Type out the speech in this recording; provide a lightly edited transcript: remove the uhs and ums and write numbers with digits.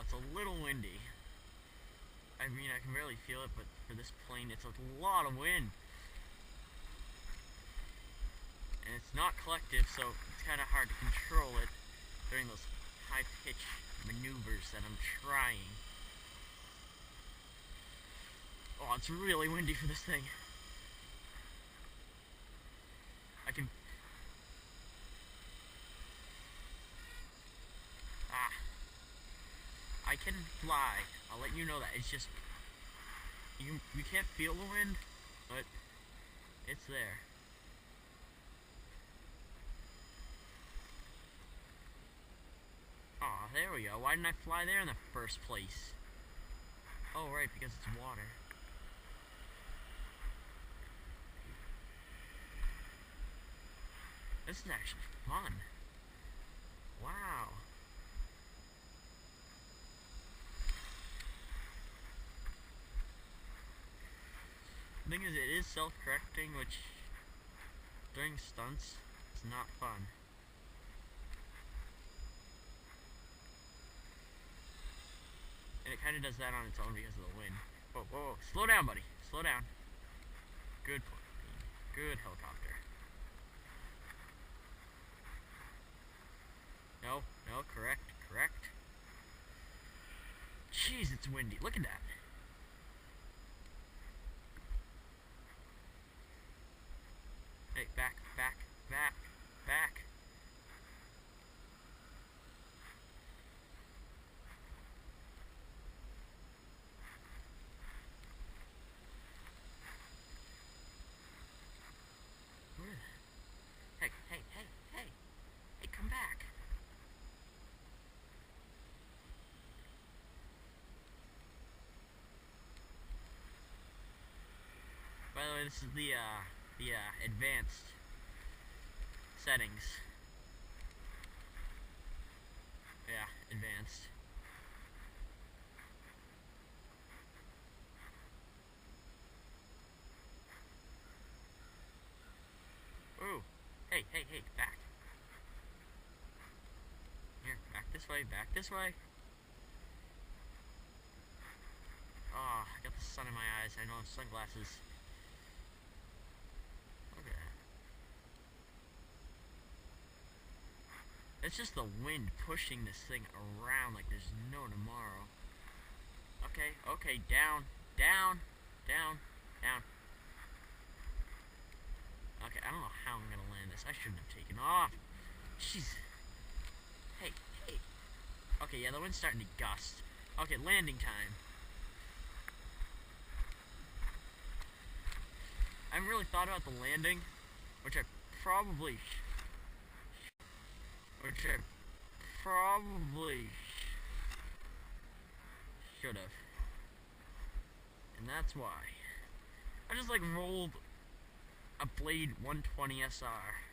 it's a little windy. I mean, I can barely feel it, but for this plane, it's a lot of wind. And it's not collective, so it's kind of hard to control it during those high-pitched maneuvers that I'm trying. Oh, it's really windy for this thing. I can fly. I'll let you know that. It's just you can't feel the wind, but it's there. Aw, there we go. Why didn't I fly there in the first place? Oh, right, because it's water. This is actually fun. Wow. The thing is, it is self-correcting, which during stunts is not fun. And it kind of does that on its own because of the wind. Whoa, whoa, whoa. Slow down, buddy. Slow down. Good plane. Good helicopter. No, no, correct, correct. Jeez, it's windy. Look at that. Hey, back, back, back, back. Hey, hey, hey, hey. Hey, come back. By the way, this is the advanced settings. Yeah, advanced. Ooh. Hey, hey, hey, back. Here, back this way, back this way. Oh, I got the sun in my eyes. I know, sunglasses. Look at that. It's just the wind pushing this thing around like there's no tomorrow. Okay, okay, down, down, down, down. Okay, I don't know how I'm gonna land this. I shouldn't have taken off. Jeez. Hey, hey. Okay, yeah, the wind's starting to gust. Okay, landing time. I haven't really thought about the landing, which I probably should have. And that's why. I just like rolled a Blade 120 SR.